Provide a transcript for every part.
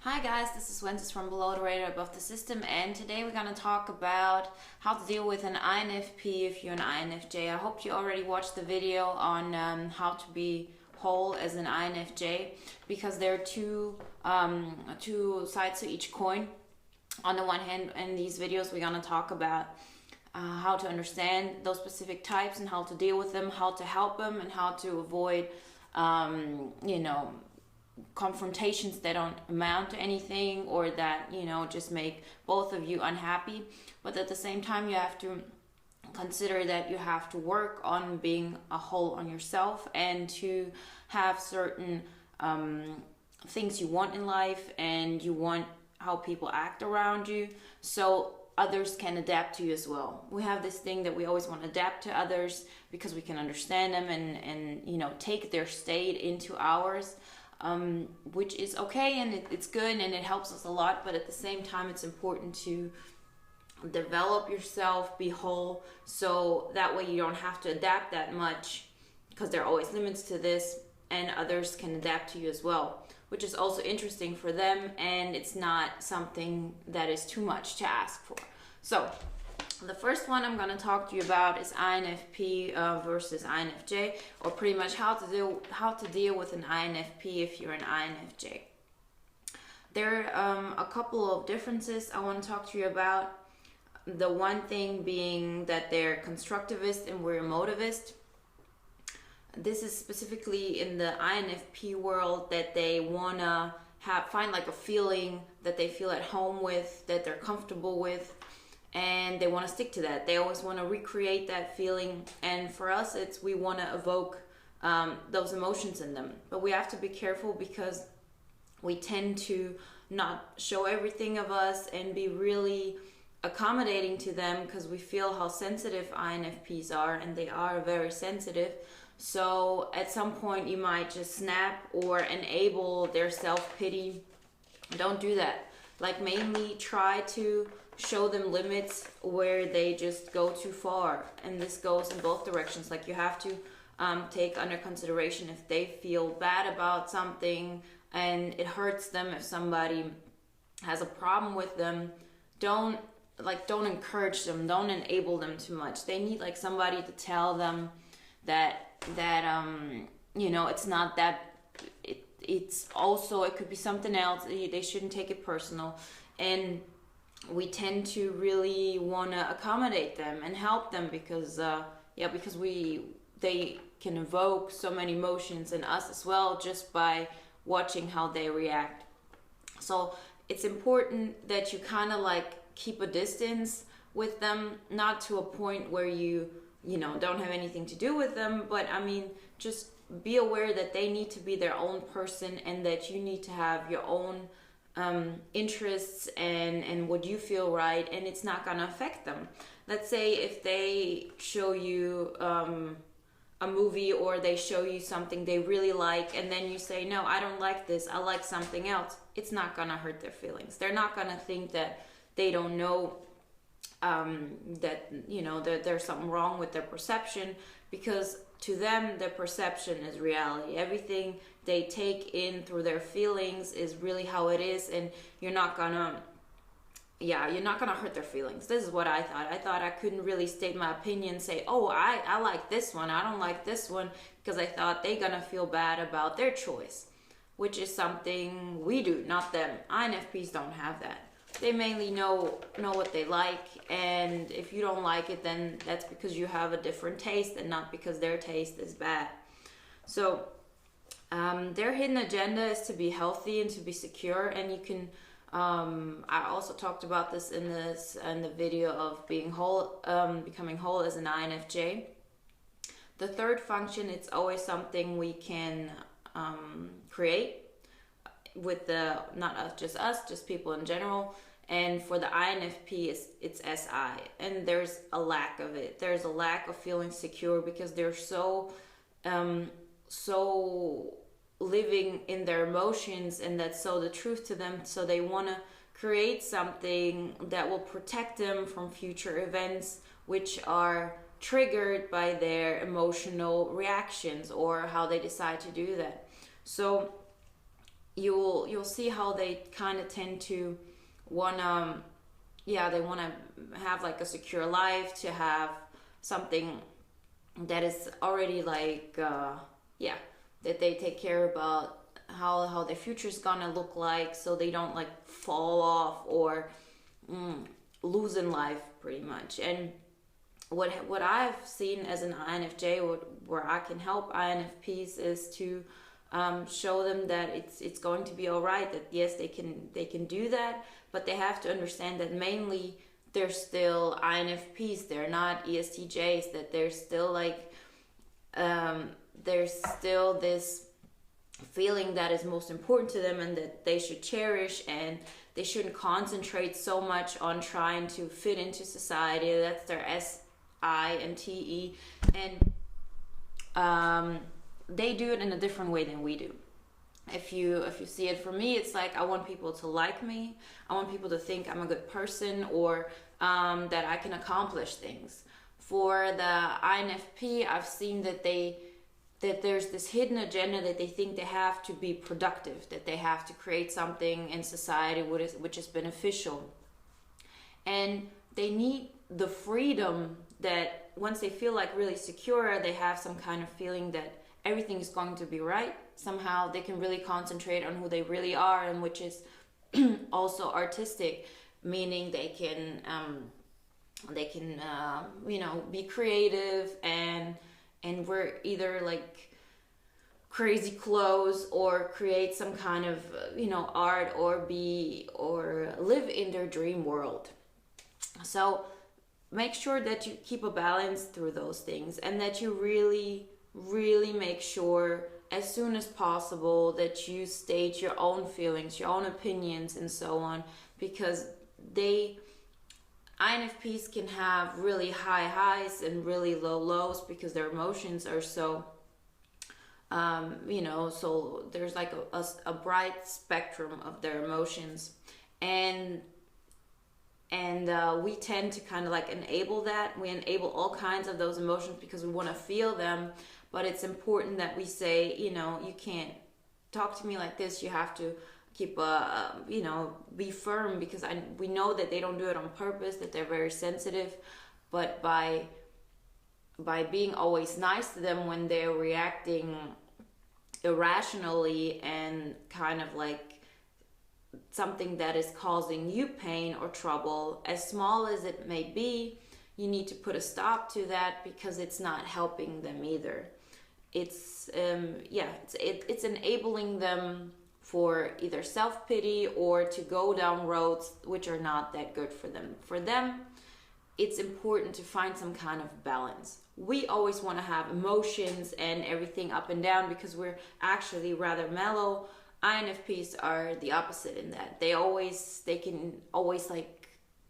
Hi guys, this is Wences from Below the Radar Above the System, and today we're going to talk about how to deal with an INFP if you're an INFJ. I hope you already watched the video on how to be whole as an INFJ, because there are two sides to each coin. On the one hand, in these videos we're going to talk about how to understand those specific types and how to deal with them, how to help them, and how to avoid confrontations that don't amount to anything, or that just make both of you unhappy. But at the same time, you have to consider that you have to work on being a whole on yourself, and to have certain things you want in life, and you want how people act around you, so others can adapt to you as well. We have this thing that we always want to adapt to others because we can understand them and take their state into ours. Which is okay, and it's good, and it helps us a lot. But at the same time, it's important to develop yourself, be whole, so that way you don't have to adapt that much, because there are always limits to this, and others can adapt to you as well, which is also interesting for them, and it's not something that is too much to ask for. So the first one I'm going to talk to you about is INFP versus INFJ, or pretty much how to deal with an INFP if you're an INFJ. There are a couple of differences I want to talk to you about. The one thing being that they're Constructivist and we're Emotivist. This is specifically in the INFP world, that they want to find like a feeling that they feel at home with, that they're comfortable with, and they want to stick to that. They always want to recreate that feeling, and for us we want to evoke those emotions in them. But we have to be careful, because we tend to not show everything of us and be really accommodating to them, because we feel how sensitive INFPs are, and they are very sensitive. So at some point you might just snap or enable their self-pity. Don't do that. Like, mainly try to show them limits where they just go too far, and this goes in both directions. Like, you have to take under consideration if they feel bad about something and it hurts them, if somebody has a problem with them. Don't encourage them, don't enable them too much. They need like somebody to tell them that it's not that, it's also, it could be something else. They shouldn't take it personal. And we tend to really want to accommodate them and help them, because they can evoke so many emotions in us as well, just by watching how they react. So it's important that you kind of like keep a distance with them, not to a point where you don't have anything to do with them, but I mean, just be aware that they need to be their own person, and that you need to have your own interests and what you feel right, and it's not gonna affect them. Let's say if they show you a movie, or they show you something they really like, and then you say, no, I don't like this, I like something else. It's not gonna hurt their feelings. They're not gonna think that they don't know that there's something wrong with their perception, because to them their perception is reality. Everything they take in through their feelings is really how it is, and you're not gonna hurt their feelings. This is what I thought I couldn't really state my opinion, say, oh, I like this one, I don't like this one, because I thought they're gonna feel bad about their choice, which is something we do, not them. INFPs don't have that. They mainly know what they like, and if you don't like it, then that's because you have a different taste, and not because their taste is bad. So their hidden agenda is to be healthy and to be secure, and you can I also talked about this in the video of being whole, becoming whole as an INFJ. The third function, it's always something we can create with not just us, just people in general. And for the INFP, it's SI, and there's a lack of it. There's a lack of feeling secure, because they're so living in their emotions, and that's so the truth to them. So they want to create something that will protect them from future events which are triggered by their emotional reactions, or how they decide to do that. So you'll see how they kind of tend to wanna, yeah, they want to have like a secure life, to have something that is already like yeah, that they take care about how their future's gonna look like, so they don't like fall off or lose in life pretty much. And what I've seen as an INFJ, where I can help INFPs, is to show them that it's going to be all right. That yes, they can do that, but they have to understand that mainly they're still INFPs. They're not ESTJs. That they're still like there's still this feeling that is most important to them, and that they should cherish, and they shouldn't concentrate so much on trying to fit into society. That's their SINTE, and they do it in a different way than we do. If you see it, for me, it's like I want people to like me. I want people to think I'm a good person, or that I can accomplish things. For the INFP, I've seen that there's this hidden agenda, that they think they have to be productive, that they have to create something in society which is beneficial. And they need the freedom that once they feel like really secure, they have some kind of feeling that everything is going to be right. Somehow they can really concentrate on who they really are, and which is also artistic, meaning they can be creative and wear either like crazy clothes, or create some kind of art, or live in their dream world. So make sure that you keep a balance through those things, and that you really make sure as soon as possible that you state your own feelings, your own opinions, and so on, because INFPs can have really high highs and really low lows, because their emotions are so so there's like a bright spectrum of their emotions, and we tend to kind of like enable that. We enable all kinds of those emotions because we want to feel them. But it's important that we say, you can't talk to me like this. You have to keep be firm, because we know that they don't do it on purpose, that they're very sensitive. But by being always nice to them when they're reacting irrationally, and kind of like something that is causing you pain or trouble, as small as it may be, you need to put a stop to that, because it's not helping them either. It's it's enabling them for either self-pity or to go down roads which are not that good for them. For them, it's important to find some kind of balance. We always want to have emotions and everything up and down, because we're actually rather mellow. INFPs are the opposite in that they can always like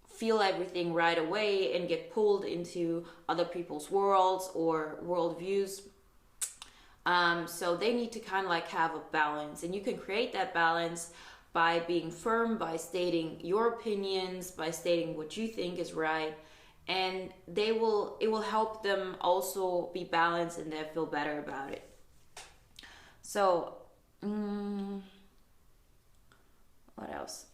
feel everything right away and get pulled into other people's worlds or worldviews. So they need to kind of like have a balance, and you can create that balance by being firm, by stating your opinions, by stating what you think is right, and it will help them also be balanced, and they'll feel better about it. So what else?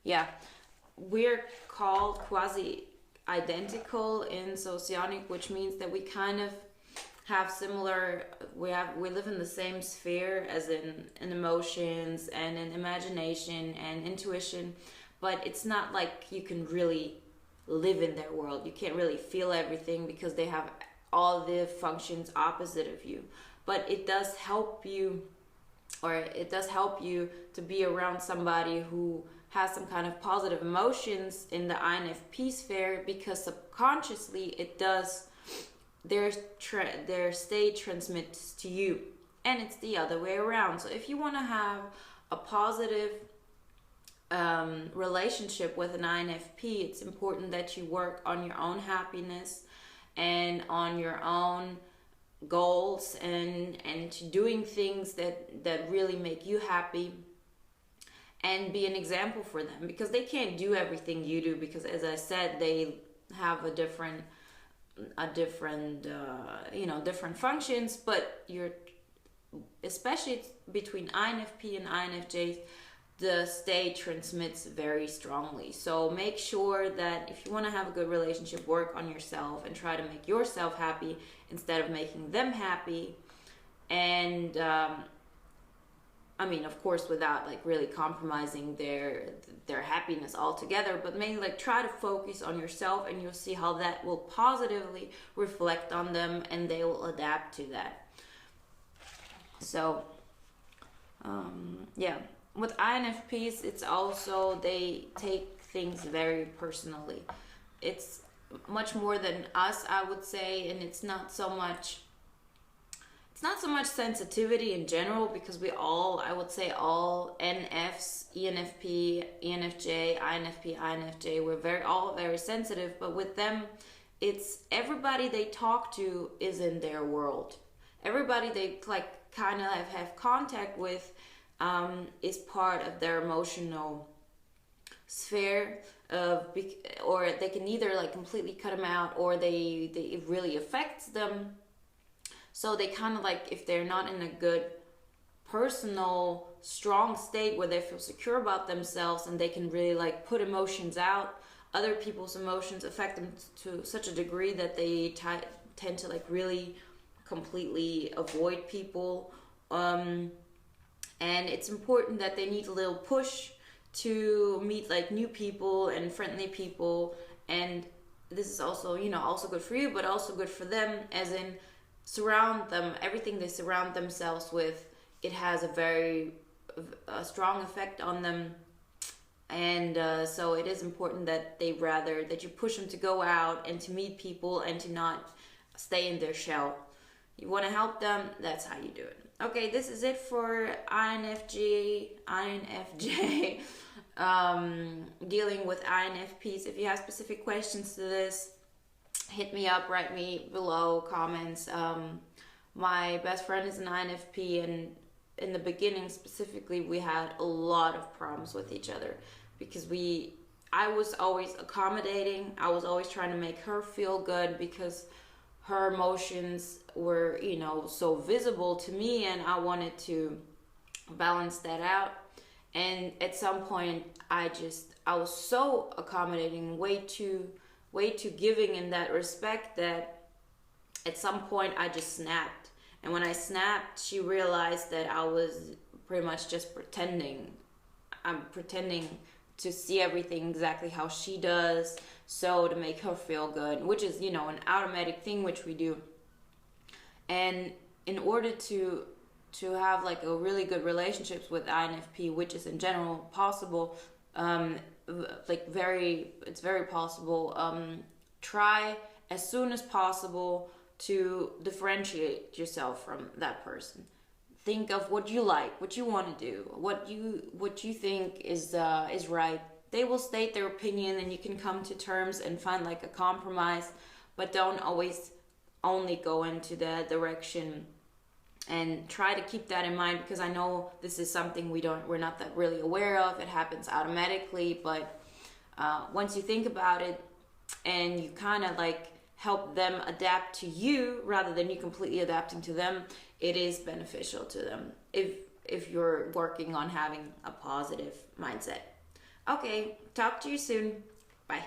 Yeah, we're called quasi-identical in Socionic, which means that we kind of have similar, we live in the same sphere, as in emotions and in imagination and intuition, but it's not like you can really live in their world. You can't really feel everything, because they have all the functions opposite of you. But it does help you to be around somebody who has some kind of positive emotions in the INFP sphere, because subconsciously it does, their state transmits to you, and it's the other way around. So if you want to have a positive relationship with an INFP, it's important that you work on your own happiness and on your own goals, and to doing things that really make you happy, and be an example for them, because they can't do everything you do, because as I said, they have a different a different different functions, but you're, especially between INFP and INFJs, the state transmits very strongly. So make sure that if you want to have a good relationship, work on yourself and try to make yourself happy instead of making them happy. And I mean, of course, without like really compromising their happiness altogether, but mainly like try to focus on yourself, and you'll see how that will positively reflect on them, and they will adapt to that. So yeah, with INFPs, it's also, they take things very personally. It's much more than us, I would say, and it's not so much sensitivity in general, because we all, I would say all NFs, ENFP, ENFJ, INFP, INFJ, we're all very sensitive, but with them, it's everybody they talk to is in their world. Everybody they like kind of have contact with is part of their emotional sphere or they can either like completely cut them out, or it really affects them. So they kind of like, if they're not in a good personal strong state where they feel secure about themselves and they can really like put emotions out, other people's emotions affect them to such a degree that they tend to like really completely avoid people, and it's important that they need a little push to meet like new people and friendly people. And this is also, also good for you, but also good for them, as in surround them, everything they surround themselves with, it has a strong effect on them. And so it is important that that you push them to go out and to meet people and to not stay in their shell. You want to help them, that's how you do it. Okay, this is it for INFJ, dealing with INFPs. If you have specific questions to this, hit me up, write me below comments. My best friend is an INFP, and in the beginning specifically, we had a lot of problems with each other because I was always accommodating. I was always trying to make her feel good because her emotions were, so visible to me, and I wanted to balance that out. And at some point, I was so accommodating, way too giving in that respect, that at some point I just snapped. And when I snapped, she realized that I was pretty much just pretending. I'm pretending to see everything exactly how she does, so to make her feel good, which is, an automatic thing which we do. And in order to have like a really good relationships with INFP, which is in general possible, it's very possible, try as soon as possible to differentiate yourself from that person. Think of what you like, what you want to do, what you think is right. They will state their opinion, and you can come to terms and find like a compromise, but don't always only go into that direction. And try to keep that in mind, because I know this is something we're not that really aware of. It happens automatically, but once you think about it and you kind of like help them adapt to you rather than you completely adapting to them, it is beneficial to them if you're working on having a positive mindset. Okay, talk to you soon. Bye.